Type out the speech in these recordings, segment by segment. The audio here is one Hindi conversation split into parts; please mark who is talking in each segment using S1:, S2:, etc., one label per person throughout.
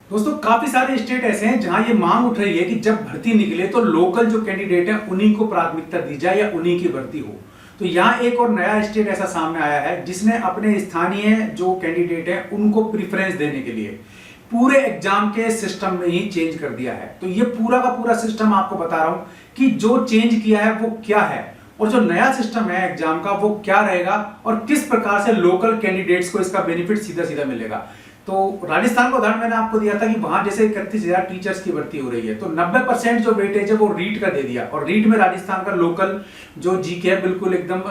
S1: दोस्तों काफी सारे स्टेट ऐसे हैं जहां ये मांग उठ रही है कि जब भर्ती निकले तो लोकल जो कैंडिडेट हैं उन्हीं को प्राथमिकता दी जाए या उन्हीं की भर्ती हो। तो यहाँ एक और नया स्टेट ऐसा सामने आया है जिसने अपने स्थानीय जो कैंडिडेट हैं उनको प्रेफरेंस देने के लिए पूरे एग्जाम के सिस्टम में ही चेंज कर दिया है। तो ये पूरा का पूरा सिस्टम आपको बता रहा हूं कि जो चेंज किया है वो क्या है और जो नया सिस्टम है एग्जाम का वो क्या रहेगा और किस प्रकार से लोकल कैंडिडेट्स को इसका बेनिफिट सीधा सीधा मिलेगा। तो राजस्थान का उदाहरण मैंने आपको दिया था कि वहां जैसे 31,000 टीचर्स की भर्ती हो रही है तो 90% जो वेटेज है वो रीट का दे दिया और रीट में राजस्थान का लोकल जो जीके है बिल्कुल एकदम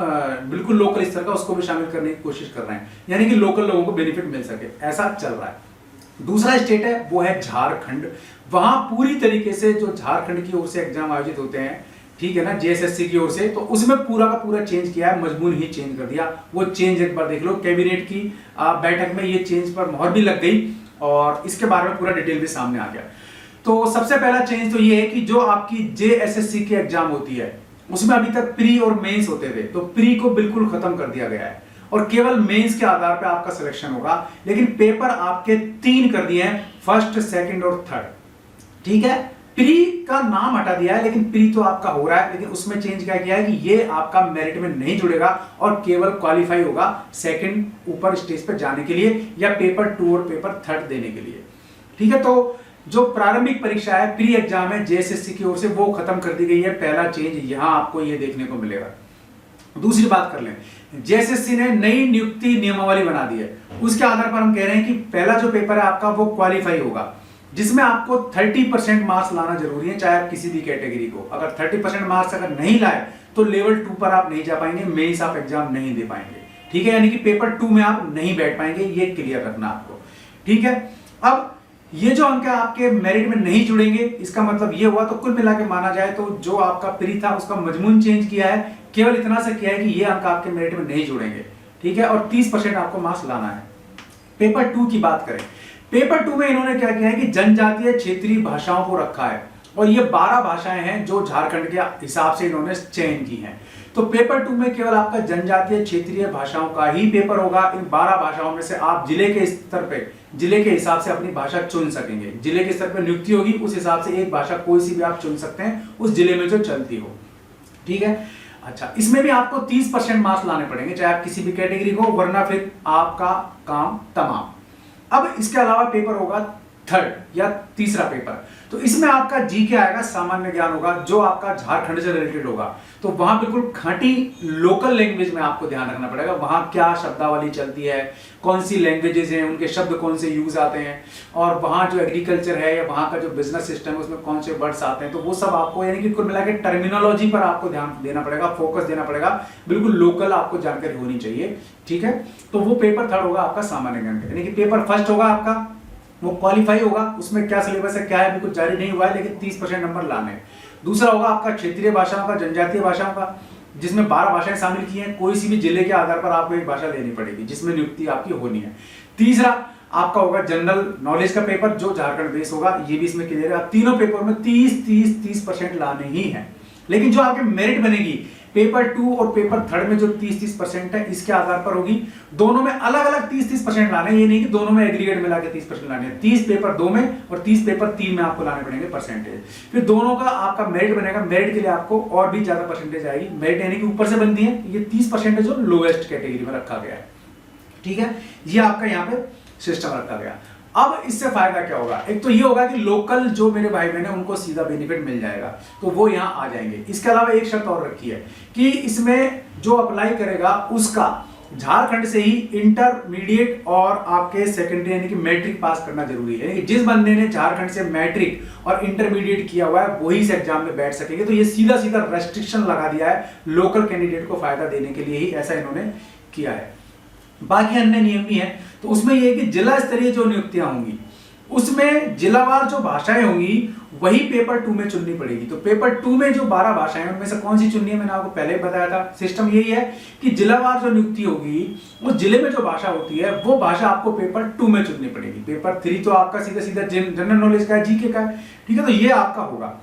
S1: बिल्कुल लोकल स्तर का उसको भी शामिल करने की कोशिश कर रहे हैं, यानी कि लोकल लोगों को बेनिफिट मिल सके, ऐसा चल रहा है। दूसरा स्टेट है वो है झारखंड। वहां पूरी तरीके से जो झारखंड की ओर से एग्जाम आयोजित होते हैं, ठीक है ना, जेएसएससी की ओर से, तो उसमें पूरा का पूरा चेंज किया है, मजमून ही चेंज कर दिया। वो चेंज एक बार देख लो, कैबिनेट की बैठक में ये चेंज पर मोहर भी लग गई और इसके बारे में पूरा डिटेल भी सामने आ गया। तो सबसे पहला चेंज तो ये है कि जो आपकी जेएसएससी की एग्जाम होती है उसमें अभी तक प्री और मेंस होते थे, तो प्री को बिल्कुल खत्म कर दिया गया है और केवल मेंस के आधार पर आपका सिलेक्शन होगा। लेकिन पेपर आपके 3 कर दिए हैं, फर्स्ट, सेकंड और थर्ड। ठीक है, प्री का नाम हटा दिया है लेकिन प्री तो आपका हो रहा है, लेकिन उसमें चेंज क्या किया है कि ये आपका मेरिट में नहीं जुड़ेगा और केवल क्वालिफाई होगा सेकंड ऊपर स्टेज पर जाने के लिए या पेपर 2 और पेपर 3 देने के लिए। ठीक है, तो जो प्रारंभिक परीक्षा है, प्री एग्जाम है जेएसएससी की ओर से, वो खत्म कर दी गई है। पहला चेंज यहां आपको ये देखने को मिलेगा। दूसरी बात कर लें, जेएसएससी ने नई नियुक्ति नियमावली बना दी है, उसके आधार पर हम कह रहे हैं कि पहला जो पेपर है आपका वो क्वालिफाई होगा, जिसमें आपको 30% मार्क्स लाना जरूरी है, चाहे आप किसी भी कैटेगरी को। अगर 30% मार्क्स अगर नहीं लाए तो लेवल 2 पर आप नहीं जा पाएंगे, मेंस आप एग्जाम नहीं दे पाएंगे। ठीक है, यानी कि पेपर 2 में आप नहीं बैठ पाएंगे, ये क्लियर रखना आपको। ठीक है, अब ये जो अंक आपके मेरिट में नहीं जुड़ेंगे, इसका मतलब ये हुआ, तो कुल मिला के माना जाए तो जो आपका प्री था उसका मजमून चेंज किया है, केवल इतना से किया है कि ये अंक आपके मेरिट में नहीं जुड़ेंगे। ठीक है, और 30% आपको मार्क्स लाना है। पेपर 2 की बात करें, पेपर 2 में इन्होंने क्या किया है कि जनजातीय क्षेत्रीय भाषाओं को रखा है और ये 12 भाषाएं हैं जो झारखंड के हिसाब से इन्होंने चयन की हैं। तो पेपर 2 में केवल आपका जनजातीय क्षेत्रीय भाषाओं का ही पेपर होगा। इन 12 भाषाओं में से आप जिले के स्तर पे, जिले के हिसाब से अपनी भाषा चुन सकेंगे। जिले के स्तर पर नियुक्ति होगी, उस हिसाब से एक भाषा कोई सी भी आप चुन सकते हैं उस जिले में जो चलती हो। ठीक है, अच्छा, इसमें भी आपको 30% मार्क्स लाने पड़ेंगे, चाहे आप किसी भी कैटेगरी को, वरना फिर आपका काम तमाम। अब इसके अलावा पेपर होगा 3rd या तीसरा पेपर, तो इसमें आपका जीके आएगा, सामान्य ज्ञान होगा, जो आपका झारखंड से रिलेटेड होगा। तो वहां बिल्कुल खांटी लोकल लैंग्वेज में आपको ध्यान रखना पड़ेगा, वहां क्या शब्दावली चलती है, कौन सी लैंग्वेजेस हैं, उनके शब्द कौन से यूज आते हैं, और वहां जो एग्रीकल्चर है या वहां का जो बिजनेस सिस्टम है उसमें कौन से वर्ड्स आते हैं, तो वो सब आपको, यानी कि कुल मिला के टर्मिनोलॉजी पर आपको ध्यान देना पड़ेगा, फोकस देना पड़ेगा, बिल्कुल लोकल आपको जानकारी होनी चाहिए। ठीक है, तो वो पेपर 3rd होगा आपका सामान्य ज्ञान का, यानी कि पेपर 1st होगा आपका, वो क्वालिफाई होगा, उसमें क्या सिलेबस है क्या है अभी कुछ जारी नहीं हुआ है, लेकिन 30% नंबर लाने। दूसरा होगा आपका क्षेत्रीय भाषाओं का, जनजातीय भाषाओं का, जिसमें 12 भाषाएं शामिल की हैं, कोई सी भी जिले के आधार पर आपको एक भाषा लेनी पड़ेगी जिसमें नियुक्ति आपकी होनी है। तीसरा आपका होगा जनरल नॉलेज का पेपर जो झारखंड बेस होगा, ये भी इसमें क्लियर है। तीनों पेपर में 30% लाने ही है, लेकिन जो आपके मेरिट बनेगी पेपर 2 और पेपर 3rd में जो 30% है, इसके आधार पर होगी। दोनों में अलग अलग 30% लाने, ये नहीं कि दोनों में एग्रीगेट मिला के 30% लाने हैं। 30 पेपर 2 में और 30 पेपर 3 में आपको लाने पड़ेंगे परसेंटेज। फिर दोनों का आपका मेरिट बनेगा, मेरिट के लिए आपको और भी ज्यादा परसेंटेज आएगी। मेरिट यानी कि ऊपर से बनती है, ये 30% जो लोएस्ट कैटेगरी में रखा गया है। ठीक है, ये आपका यहाँ पे सिस्टम रखा गया। अब इससे फायदा क्या होगा, एक तो ये होगा कि लोकल जो मेरे भाई बहन है उनको सीधा बेनिफिट मिल जाएगा, तो वो यहां आ जाएंगे। इसके अलावा एक शर्त और रखी है कि इसमें जो अप्लाई करेगा उसका झारखंड से ही इंटरमीडिएट और आपके सेकेंडरी यानी कि मैट्रिक पास करना जरूरी है, यानी कि जिस बंदे ने झारखंड से मैट्रिक और इंटरमीडिएट किया हुआ है वही इस एग्जाम में बैठ सकेंगे। तो ये सीधा सीधा रेस्ट्रिक्शन लगा दिया है लोकल कैंडिडेट को फायदा देने के लिए ही ऐसा इन्होंने किया है। बाकी अन्य नियम भी हैं, तो उसमें यह कि जिला स्तरीय जो नियुक्तियां होंगी उसमें जिलावार जो भाषाएं होंगी वही पेपर 2 में चुननी पड़ेगी। तो पेपर 2 में जो 12 भाषाएं उनमें से कौन सी चुननी है, मैंने आपको पहले बताया था। सिस्टम यही है कि जिलावार जो नियुक्ति होगी उस जिले में जो भाषा होती है वो भाषा आपको पेपर 2 में चुननी पड़ेगी। पेपर 3 तो आपका सीधा सीधा जनरल नॉलेज का है, जीके का है। ठीक है, तो ये आपका होगा।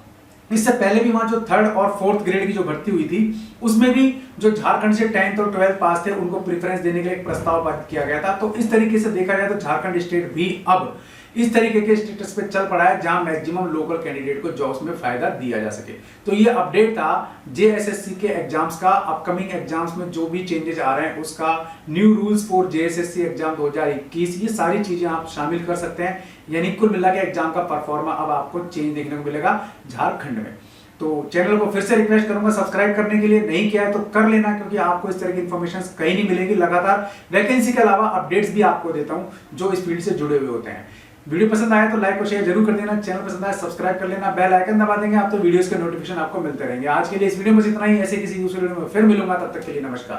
S1: इससे पहले भी वहां जो 3rd और 4th ग्रेड की जो भर्ती हुई थी उसमें भी जो झारखंड से 10th और 12th पास थे उनको प्रेफरेंस देने के लिए एक प्रस्ताव पारित किया गया था। तो इस तरीके से देखा जाए तो झारखंड स्टेट भी अब इस तरीके के स्टेटस पे चल पड़ा है जहां मैक्सिमम लोकल कैंडिडेट को जॉब्स में फायदा दिया जा सके। तो ये अपडेट था जेएसएससी के एग्जाम्स का, अपकमिंग एग्जाम्स में जो भी चेंजेस आ रहे हैं उसका, new rules for JSSC exam 2021, ये सारी चीजें आप शामिल कर सकते हैं। यानी कुल मिला के एग्जाम का परफॉर्मा अब आपको चेंज देखने को मिलेगा झारखंड में। तो चैनल को फिर से रिक्वेस्ट करूंगा सब्सक्राइब करने के लिए, नहीं किया है तो कर लेना, क्योंकि आपको इस तरह की इन्फॉर्मेशन कहीं नहीं मिलेगी। लगातार वैकेंसी के अलावा अपडेट्स भी आपको देता हूं जो इस फील्ड से जुड़े हुए होते हैं। वीडियो पसंद आया तो लाइक और शेयर जरूर कर देना, चैनल पसंद आया सब्सक्राइब कर लेना, बेल आइकन दबा देंगे आप तो वीडियोस के नोटिफिकेशन आपको मिलते रहेंगे। आज के लिए इस वीडियो में इतना ही, ऐसे किसी दूसरे वीडियो में फिर मिलूंगा, तब तक के लिए नमस्कार।